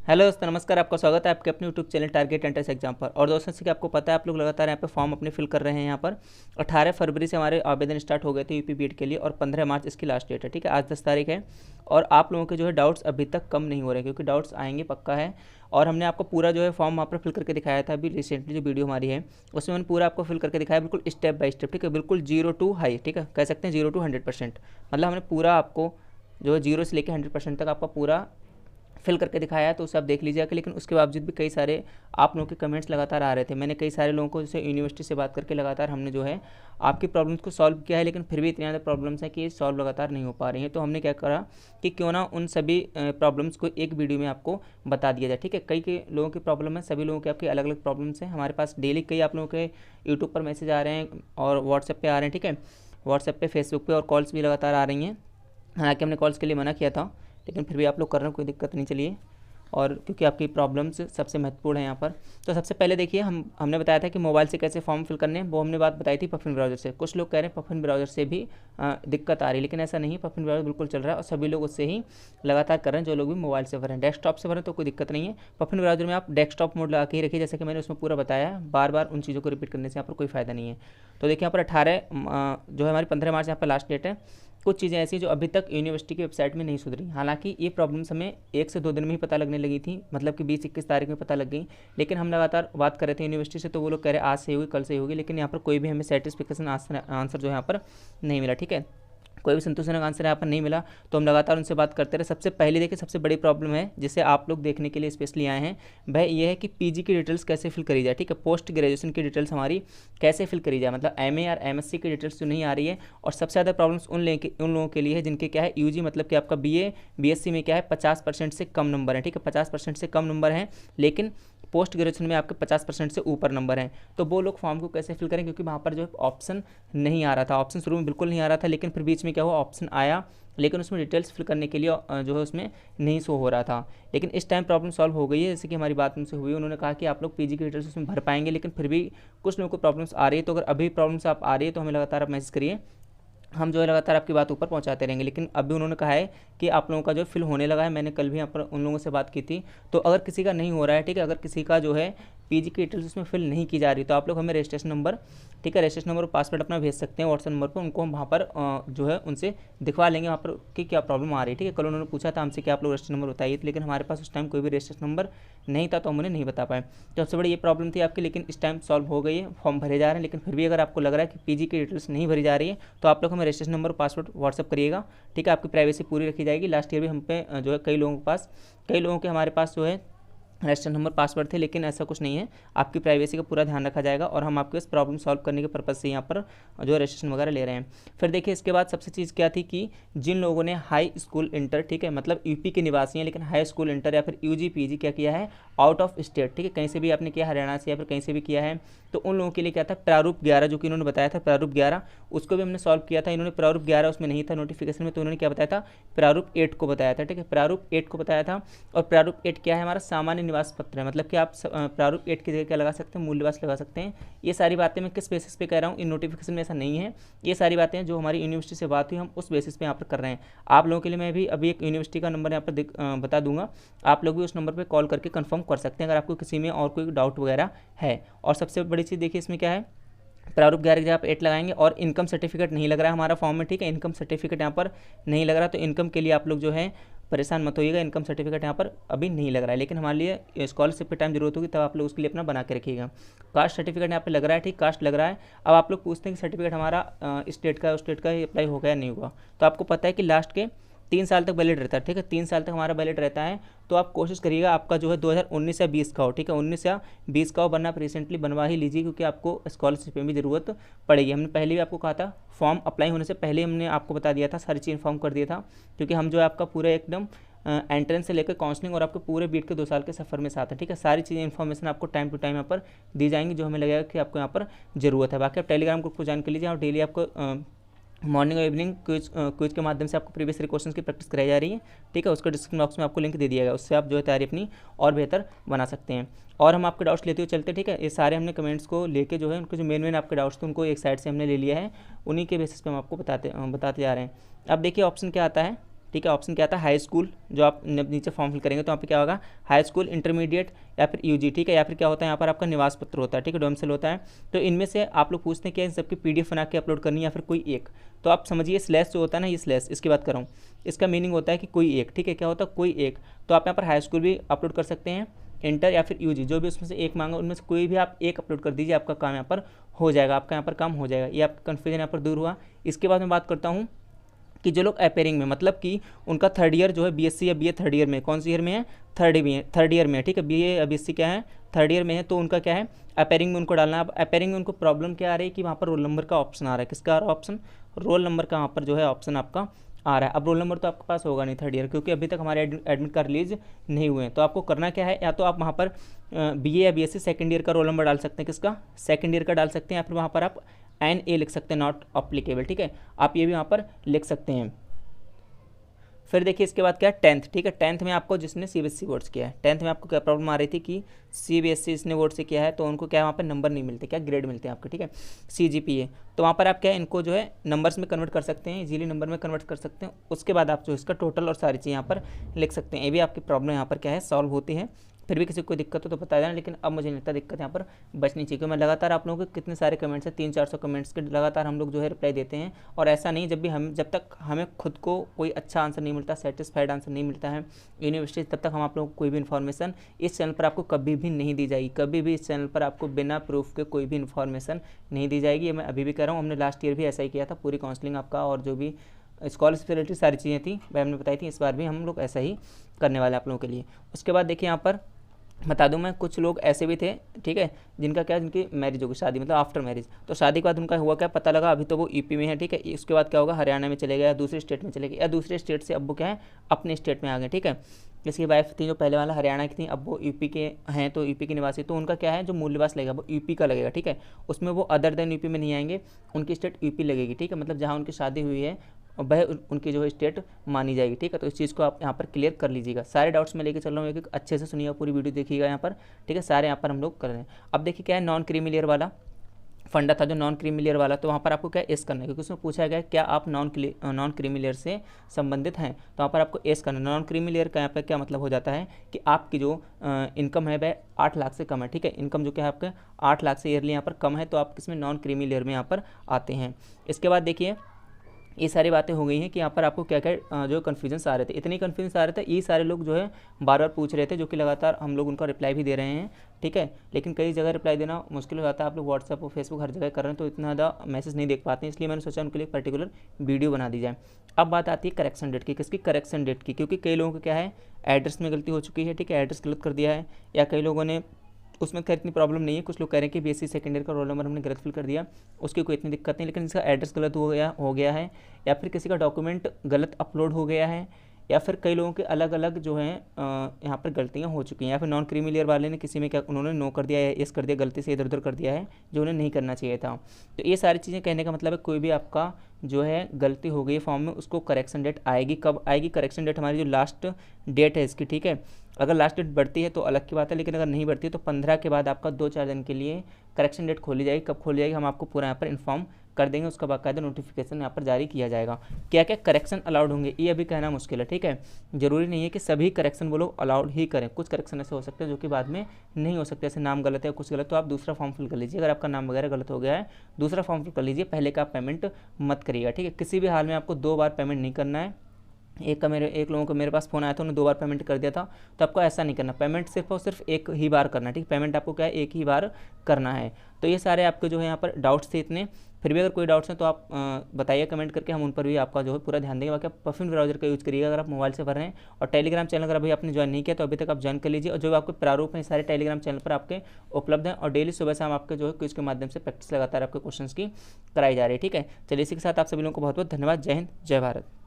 Hello दोस्तों, नमस्कार। आपका स्वागत है आपके अपने YouTube channel target entrance exam पर। और दोस्तों से कि आपको पता है आप लोग लगातार यहाँ पे फॉर्म अपने फिल कर रहे हैं। यहाँ पर 18 फरवरी से हमारे आवेदन स्टार्ट हो गए थे यूपी बीएड के लिए और 15 मार्च इसकी लास्ट डेट है। ठीक है, आज 10 तारीख है और आप लोगों के जो है डाउट्स अभी तक कम नहीं हो रहे, क्योंकि डाउट्स आएंगे पक्का है। और हमने आपको पूरा जो है फॉर्म वहाँ पर फिल करके दिखाया था। अभी रिसेंटली जो वीडियो हमारी है उसमें मैंने पूरा आपको फिल करके दिखाया, बिल्कुल स्टेप बाय स्टेप। ठीक है, बिल्कुल 0 to हाई, ठीक है, कह सकते हैं 0 to 100%। मतलब हमने पूरा आपको जो है 0 से लेकर 100% तक आपका पूरा फिल करके दिखाया है, तो उसे आप देख लीजिएगा। लेकिन उसके बावजूद भी कई सारे आप लोगों के कमेंट्स लगातार आ रहे थे। मैंने कई सारे लोगों को जैसे यूनिवर्सिटी से बात करके लगातार हमने जो है आपकी प्रॉब्लम्स को सॉल्व किया है, लेकिन फिर भी इतनी ज़्यादा प्रॉब्लम्स हैं कि सॉल्व लगातार नहीं हो पा रही हैं। तो हमने क्या करा कि क्यों ना उन सभी प्रॉब्लम्स को एक वीडियो में आपको बता दिया जाए। ठीक है, कई लोगों की प्रॉब्लम है, सभी लोगों की आपकी अलग अलग प्रॉब्लम्स हैं। हमारे पास डेली कई आप लोगों के यूट्यूब पर मैसेज आ रहे हैं और व्हाट्सएप पे आ रहे हैं। ठीक है, व्हाट्सएप पे, फेसबुक पे और कॉल्स भी लगातार आ रही हैं। हालांकि हमने कॉल्स के लिए मना किया था, लेकिन फिर भी आप लोग कर रहे हैं, कोई दिक्कत नहीं। चलिए, और क्योंकि आपकी प्रॉब्लम्स सबसे महत्वपूर्ण है यहाँ पर, तो सबसे पहले देखिए हमने बताया था कि मोबाइल से कैसे फॉर्म फिल करने हैं, वो हमने बात बताई थी पफिन ब्राउज़र से। कुछ लोग कह रहे हैं पफिन ब्राउज़र से भी दिक्कत आ रही है, लेकिन ऐसा नहीं है। पफिन ब्राउज़र बिल्कुल चल रहा है और सभी लोग उससे ही लगातार कर रहे हैं, जो लोग भी मोबाइल से भर रहे हैं। डेस्कटॉप से भरें तो कोई दिक्कत नहीं है। पफिन ब्राउज़र में आप डेस्कटॉप मोड लगा के ही रखिए, जैसे कि मैंने उसमें पूरा बताया है। बार बार उन चीज़ों को रिपीट करने से यहाँ पर कोई फ़ायदा नहीं है। तो देखिए यहाँ पर 18 जो है हमारी 15 मार्च यहाँ पर लास्ट डेट है। कुछ चीज़ें ऐसी जो अभी तक यूनिवर्सिटी की वेबसाइट में नहीं सुधरी। हालांकि ये प्रॉब्लम्स हमें 1 से 2 दिन में ही पता लगने लगी थी, मतलब कि 20-21 तारीख में पता लग गई। लेकिन हम लगातार बात कर रहे थे यूनिवर्सिटी से, तो वो लोग कह रहे आज से होगी, कल से होगी, लेकिन यहाँ पर कोई भी हमें सेटिस्फिकेशन आंसर जो है यहाँ पर नहीं मिला। ठीक है, कोई भी संतोषजनक आंसर यहाँ पर नहीं मिला। तो हम लगातार उनसे बात करते रहे। सबसे पहले देखिए, सबसे बड़ी प्रॉब्लम है जिसे आप लोग देखने के लिए स्पेशली आए हैं, वह ये है कि पीजी की डिटेल्स कैसे फिल करी जाए। ठीक है, पोस्ट ग्रेजुएशन की डिटेल्स हमारी कैसे फिल करी जाए, मतलब एमए और एमएससी की डिटेल्स जो नहीं आ रही है। और सबसे ज़्यादा प्रॉब्लम्स उन लोगों के लिए है जिनके क्या है यूजी, मतलब कि आपका बीए बीएससी में क्या है 50% से कम नंबर है। ठीक है, 50% से कम नंबर है, लेकिन पोस्ट ग्रेजुएशन में आपके 50% से ऊपर नंबर हैं। तो वो लोग फॉर्म को कैसे फिल करें, क्योंकि वहाँ पर जो है ऑप्शन नहीं आ रहा था। ऑप्शन शुरू में बिल्कुल नहीं आ रहा था, लेकिन फिर बीच में क्या हुआ, ऑप्शन आया, लेकिन उसमें डिटेल्स फिल करने के लिए जो है उसमें नहीं शो हो रहा था। लेकिन इस टाइम प्रॉब्लम सॉल्व हो गई है। जैसे कि हमारी बात उनसे हुई, उन्होंने कहा कि आप लोग पीजी की डिटेल्स उसमें भर पाएंगे, लेकिन फिर भी कुछ लोगों को प्रॉब्लम्स आ रही है। तो अगर अभी प्रॉब्लम्स आप आ रही है तो हमें लगातार आप मैसेज करिए, हम जो है लगातार आपकी बात ऊपर पहुंचाते रहेंगे। लेकिन अभी उन्होंने कहा है कि आप लोगों का जो फिल होने लगा है। मैंने कल भी यहाँ पर उन लोगों से बात की थी। तो अगर किसी का नहीं हो रहा है, ठीक है, अगर किसी का जो है पीजी की डिटेल्स उसमें फिल नहीं की जा रही, तो आप लोग हमें रजिस्ट्रेशन नंबर, ठीक है, रजिस्ट्रेशन नंबर और पासवर्ड अपना भेज सकते हैं व्हाट्सएप नंबर पर। उनको हम वहाँ पर जो है उनसे दिखवा लेंगे वहाँ पर कि क्या प्रॉब्लम आ रही है। ठीक है, कल उन्होंने पूछा था हमसे कि आप लोग रजिस्ट्रेशन नंबर बताइए, लेकिन हमारे पास उस टाइम कोई भी रजिस्ट्रेशन नंबर नहीं था, तो हम उन्हें नहीं बता पाए। तो सबसे बड़ी ये प्रॉब्लम थी आपकी, लेकिन इस टाइम सॉल्व हो गई है। फॉर्म भरे जा रहे हैं, लेकिन फिर भी अगर आपको लग रहा है कि पीजी की डिटेल्स नहीं भरी जा रही है, तो आप लोग हमें रजिस्ट्रेशन नंबर और पासवर्ड व्हाट्सअप करिएगा। ठीक है, आपकी प्राइवेसी पूरी रखी जाएगी। लास्ट ईयर भी हम पे जो है कई लोगों के हमारे पास जो है रजिस्टर नंबर पासवर्ड थे, लेकिन ऐसा कुछ नहीं है। आपकी प्राइवेसी का पूरा ध्यान रखा जाएगा और हम आपके इस प्रॉब्लम सॉल्व करने के पर्पज़ से यहाँ पर जो रजिस्ट्रेशन वगैरह ले रहे हैं। फिर देखिए, इसके बाद सबसे चीज़ क्या थी कि जिन लोगों ने हाई स्कूल इंटर, ठीक है, मतलब यूपी के निवासी हैं, लेकिन हाई स्कूल इंटर या फिर यूजी पीजी क्या किया है आउट ऑफ स्टेट, ठीक है, कहीं से भी आपने किया, हरियाणा से या फिर कहीं से भी किया है, तो उन लोगों के लिए क्या था, प्रारूप 11 जो कि इन्होंने बताया था, प्रारूप 11 उसको भी हमने सॉल्व किया था। इन्होंने प्रारूप 11 उसमें नहीं था नोटिफिकेशन में, तो उन्होंने क्या बताया था, प्रारूप 8 को बताया था। ठीक है, प्रारूप 8 को बताया था। और प्रारूप 8 क्या है, हमारा सामान्य निवास पत्र है, मतलब कि आप प्रारूप 8 की जगह क्या लगा सकते हैं, मूल्यवास लगा सकते हैं। ये सारी बातें मैं किस बेसिस पे कह रहा हूँ, इन नोटिफिकेशन में ऐसा नहीं है। ये सारी बातें जो हमारी यूनिवर्सिटी से बात हुई, हम उस बेसिस पे यहाँ पर कर रहे हैं। आप लोगों के लिए मैं भी अभी एक यूनिवर्सिटी का नंबर यहाँ पर बता दूंगा, आप लोग भी उस नंबर पर कॉल करके कंफर्म कर सकते हैं अगर आपको किसी में और कोई डाउट वगैरह है। और सबसे बड़ी चीज़ देखिए इसमें क्या है, प्रारूप 11 की जगह आप 8 लगाएंगे और इनकम सर्टिफिकेट नहीं लग रहा है हमारा फॉर्म में। ठीक है, इनकम सर्टिफिकेट यहाँ पर नहीं लग रहा, तो इनकम के लिए आप लोग जो है परेशान मत होइएगा। इनकम सर्टिफिकेट यहाँ पर अभी नहीं लग रहा है, लेकिन हमारे लिए स्कॉलरशिप के टाइम जरूरत होगी, तब आप लोग उसके लिए अपना बना के रखिएगा। कास्ट सर्टिफिकेट यहाँ पे लग रहा है, ठीक, कास्ट लग रहा है। अब आप लोग पूछते हैं कि सर्टिफिकेट हमारा स्टेट का, उस स्टेट का ही अप्लाई होगा या नहीं होगा। तो आपको पता है कि लास्ट के 3 साल तक वैलिड रहता है। ठीक है, 3 साल तक हमारा वैलिड रहता है। तो आप कोशिश करिएगा आपका जो है 2019 या 20 का हो। ठीक है, 19 या 20 का हो, वरना आप रिसेंटली बनवा ही लीजिए, क्योंकि आपको स्कॉलरशिप में भी ज़रूरत पड़ेगी। हमने पहले भी आपको कहा था, फॉर्म अप्लाई होने से पहले हमने आपको बता दिया था, सारी चीज़ इन्फॉर्म कर दिया था, क्योंकि हम जो है आपका पूरा एकदम एंट्रेंस से लेकर काउंसलिंग और आपके पूरे बीट के 2 साल के सफ़र में साथ है। ठीक है, सारी चीज़ें इन्फॉर्मेशन आपको टाइम टू टाइम यहाँ पर दी जाएंगी, जो हमें लगेगा कि आपको यहाँ पर ज़रूरत है। बाकी आप टेलीग्राम ग्रुप को ज्वाइन कर लीजिए और डेली आपको मॉर्निंग और इवनिंग क्विज के माध्यम से आपको प्रीवियस क्वेश्चन की प्रैक्टिस कराई जा रही है। ठीक है, उसका डिस्क्रिप्शन बॉक्स में आपको लिंक दे दिया गया, उससे आप जो है तैयारी अपनी और बेहतर बना सकते हैं। और हम आपके डाउट्स लेते हुए चलते, ठीक है, ये सारे हमने कमेंट्स को लेके जो है उनको जो मेन आपके डाउट्स थे उनको एक साइड से हमने ले लिया है, उन्हीं के बेसिस पे हम आपको बताते जा रहे हैं। अब देखिए ऑप्शन क्या आता है, ठीक है। ऑप्शन क्या था, हाई स्कूल, जो आप नीचे फॉर्म फिल करेंगे तो यहाँ पे क्या होगा, हाई स्कूल, इंटरमीडिएट या फिर यूजी, ठीक है। या फिर क्या होता है यहाँ पर आपका निवास पत्र होता है, ठीक है, डोमिसाइल होता है। तो इनमें से आप लोग पूछते हैं कि इन सबकी PDF बना के अपलोड करनी है या फिर कोई एक। तो आप समझिए स्लैश जो होता है ना, ये स्लैश इसकी बात कर रहा हूँ, इसका मीनिंग होता है कि कोई एक, ठीक है। क्या होता है, कोई एक। तो आप यहाँ पर हाई स्कूल भी अपलोड कर सकते हैं, इंटर या फिर यूजी, जो भी उसमें से एक मांगा उनमें से कोई भी आप एक अपलोड कर दीजिए, आपका काम यहाँ पर हो जाएगा, आपका यहाँ पर काम हो जाएगा। ये आपका कन्फ्यूजन यहाँ पर दूर हुआ। इसके बाद मैं बात करता हूँ कि जो लोग अपेयरिंग में, मतलब कि उनका थर्ड ईयर जो है BSc या BA थर्ड ईयर में, कौन सी ईयर में है, थर्ड ईयर में है, ठीक है। BA या BSc क्या है, थर्ड ईयर में है, तो उनका क्या है, अपेयरिंग में उनको डालना है। अब अपेयरिंग में उनको प्रॉब्लम क्या आ रही है कि वहाँ पर रोल नंबर का ऑप्शन आ रहा है, किसका आ रहा है ऑप्शन, रोल नंबर का वहाँ पर जो है ऑप्शन आपका आ रहा है। अब रोल नंबर तो आपके पास होगा नहीं थर्ड ईयर, क्योंकि अभी तक हमारे एडमिट कार्ड रिलीज नहीं हुए हैं। तो आपको करना क्या है, या तो आप वहाँ पर BA या BSc सेकंड ईयर का रोल नंबर डाल सकते हैं, किसका, सेकंड ईयर का डाल सकते हैं, या फिर वहाँ पर आप NA लिख सकते हैं, नॉट अप्लीकेबल, ठीक है, आप ये भी वहाँ पर लिख सकते हैं। फिर देखिए इसके बाद क्या है, 10th, ठीक है। 10th में आपको जिसने CBSE बोर्ड से किया है, 10th में आपको क्या प्रॉब्लम आ रही थी कि CBSE इसने बोर्ड से किया है तो उनको क्या है, वहाँ पर नंबर नहीं मिलते, क्या ग्रेड मिलते हैं आपके, ठीक है, CGPA। तो वहाँ पर आप क्या है, इनको जो है नंबर्स में कन्वर्ट कर सकते हैं, इजीली नंबर में कन्वर्ट कर सकते हैं। उसके बाद आप जो इसका टोटल और सारी चीज़ यहाँ पर लिख सकते हैं। ये भी आपकी प्रॉब्लम यहाँ पर क्या है, सॉल्व होती है। फिर भी किसी को कोई दिक्कत हो तो बता देना, लेकिन अब मुझे नहीं लगता दिक्कत यहाँ पर बचनी चाहिए, क्योंकि मैं लगातार आप लोगों के कितने सारे कमेंट्स हैं, 300-400 कमेंट्स के लगातार हम लोग जो है रिप्लाई देते हैं। और ऐसा नहीं, जब तक हमें खुद को कोई अच्छा आंसर नहीं मिलता, सेटिस्फाइड आंसर नहीं मिलता है यूनिवर्सिटी, तब तक हम आप लोगों को कोई भी इन्फॉर्मेशन इस चैनल पर आपको कभी भी नहीं दी जाएगी। कभी भी इस चैनल पर आपको बिना प्रूफ के कोई भी इन्फॉर्मेशन नहीं दी जाएगी। ये मैं अभी भी कह रहा हूँ, हमने लास्ट ईयर भी ऐसा ही किया था, पूरी काउंसलिंग आपका और जो भी स्कॉलरशिप रिलेटेड सारी चीज़ें थी वह हमने बताई थी। इस बार भी हम लोग ऐसा ही करने वाले आप लोगों के लिए। उसके बाद देखिए यहाँ पर बता दूं मैं, कुछ लोग ऐसे भी थे, ठीक है, जिनका क्या, जिनकी मैरिज होगी, शादी मतलब आफ्टर मैरिज, तो शादी के बाद उनका हुआ क्या, पता लगा अभी तो वो यूपी में है, ठीक है, उसके बाद क्या होगा, हरियाणा में चले गए या दूसरे स्टेट में चले गए, या दूसरे स्टेट से अब वो क्या है, अपने स्टेट में आ गए, ठीक है। इसकी वाइफ थी जो पहले वाला हरियाणा की थी, अब वो यूपी के हैं, तो यूपी के निवासी, तो उनका क्या है, जो मूल निवास लगेगा वो यूपी का लगेगा, ठीक है। उसमें वो अदर देन यूपी में नहीं आएंगे, उनकी स्टेट यूपी लगेगी, ठीक है, मतलब जहाँ उनकी शादी हुई है वह उनकी जो है स्टेट मानी जाएगी, ठीक है। तो इस चीज़ को आप यहाँ पर क्लियर कर लीजिएगा। सारे डाउट्स मैं लेके चल रहा हूँ, एक अच्छे से सुनिएगा, पूरी वीडियो देखिएगा यहाँ पर, ठीक है। सारे यहाँ पर हम लोग कर रहे हैं। अब देखिए क्या है, नॉन क्रीमी लेयर वाला फंडा था, जो नॉन क्रीमी लेयर वाला, तो वहाँ पर आपको क्या एस करना है, क्योंकि उसमें पूछा गया क्या आप नॉन क्रीमी लेयर से संबंधित हैं, तो वहाँ पर आपको एस करना है। नॉन क्रीमी लेयर का यहाँ पर क्या मतलब हो जाता है कि आपकी जो इनकम है वह 8 लाख से कम है, ठीक है। इनकम जो क्या है आपके 8 लाख से ईयरली यहाँ पर कम है, तो आप किसमें, नॉन क्रीमी लेयर में यहाँ पर आते हैं। इसके बाद देखिए ये सारी बातें हो गई हैं कि यहाँ पर आपको क्या क्या जो कन्फ्यूजन्स आ रहे थे, इतने कन्फ्यूजन्स आ रहे थे, ये सारे लोग जो है बार बार पूछ रहे थे, जो कि लगातार हम लोग उनका रिप्लाई भी दे रहे हैं, ठीक है। लेकिन कई जगह रिप्लाई देना मुश्किल हो जाता है, आप लोग व्हाट्सएप और फेसबुक हर जगह कर रहे हैं, तो इतना ज़्यादा मैसेज नहीं देख पाते हैं, इसलिए मैंने सोचा उनके लिए पर्टिकुलर वीडियो बना दी जाए। अब बात आती है करेक्शन डेट की, किसकी, करेक्शन डेट की, क्योंकि कई लोगों को क्या है, एड्रेस में गलती हो चुकी है, ठीक है, एड्रेस गलत कर दिया है, या कई लोगों ने, उसमें खैर इतनी प्रॉब्लम नहीं है, कुछ लोग कह रहे हैं कि BSc सेकेंड ईयर का रोल नंबर हमने गलत फिल कर दिया, उसकी कोई इतनी दिक्कत नहीं, लेकिन इसका एड्रेस गलत हो गया है, या फिर किसी का डॉक्यूमेंट गलत अपलोड हो गया है, या फिर कई लोगों के अलग अलग जो हैं यहाँ पर गलतियाँ हो चुकी हैं, या फिर नॉन क्रीमी लेयर वाले ने किसी में क्या, उन्होंने नो कर दिया है, यस कर दिया, गलती से इधर उधर कर दिया है, जो उन्हें नहीं करना चाहिए था। तो ये सारी चीज़ें कहने का मतलब है, कोई भी आपका जो है गलती हो गई फॉर्म में, उसको करेक्शन डेट आएगी। कब आएगी करेक्शन डेट, हमारी जो लास्ट डेट है इसकी, ठीक है। अगर लास्ट डेट बढ़ती है तो अलग की बात है, लेकिन अगर नहीं बढ़ती है तो 15 के बाद आपका 2-4 दिन के लिए करेक्शन डेट खोली जाएगी। कब खोली जाएगी हम आपको पूरा यहाँ पर इन्फॉर्म कर देंगे, उसका बाकायदा नोटिफिकेशन यहाँ पर जारी किया जाएगा। क्या क्या करेक्शन अलाउड होंगे ये अभी कहना मुश्किल है, ठीक है। जरूरी नहीं है कि सभी करेक्शन वो लोग अलाउड ही करें, कुछ करेक्शन ऐसे हो सकते हैं जो कि बाद में नहीं हो सकते, जैसे नाम गलत है कुछ गलत, तो आप दूसरा फॉर्म फिल कर लीजिए। अगर आपका नाम वगैरह गलत हो गया है, दूसरा फॉर्म फिल कर लीजिए, पहले का आप पेमेंट मत करिएगा, ठीक है। किसी भी हाल में आपको 2 बार पेमेंट नहीं करना है। एक लोगों को मेरे पास फ़ोन आया था, उन्होंने 2 बार पेमेंट कर दिया था, तो आपको ऐसा नहीं करना, पेमेंट सिर्फ और सिर्फ एक ही बार करना है, ठीक। पेमेंट आपको क्या है, एक ही बार करना है। तो ये सारे आपके जो है यहाँ पर डाउट्स थे इतने। फिर भी अगर कोई डाउट्स हैं तो आप बताइए कमेंट करके, हम उन पर भी आपका जो है पूरा ध्यान देंगे। बाकी आप परफ्यूम ब्राउजर का यूज़ करिएगा अगर आप मोबाइल से भर रहे हैं। और टेलीग्राम चैनल अगर अभी आपने ज्वाइन नहीं किया तो अभी तक आप ज्वाइन कर लीजिए, और जो आपके प्रारूप हैं सारे टेलीग्राम चैनल पर आपके उपलब्ध हैं, और डेली सुबह से हम आपके जो है क्विज के माध्यम से प्रैक्टिस लगातार आपके क्वेश्चन की कराई जा रही है, ठीक है। चलिए इसी के साथ आप सभी लोगों को बहुत बहुत धन्यवाद। जय हिंद, जय भारत।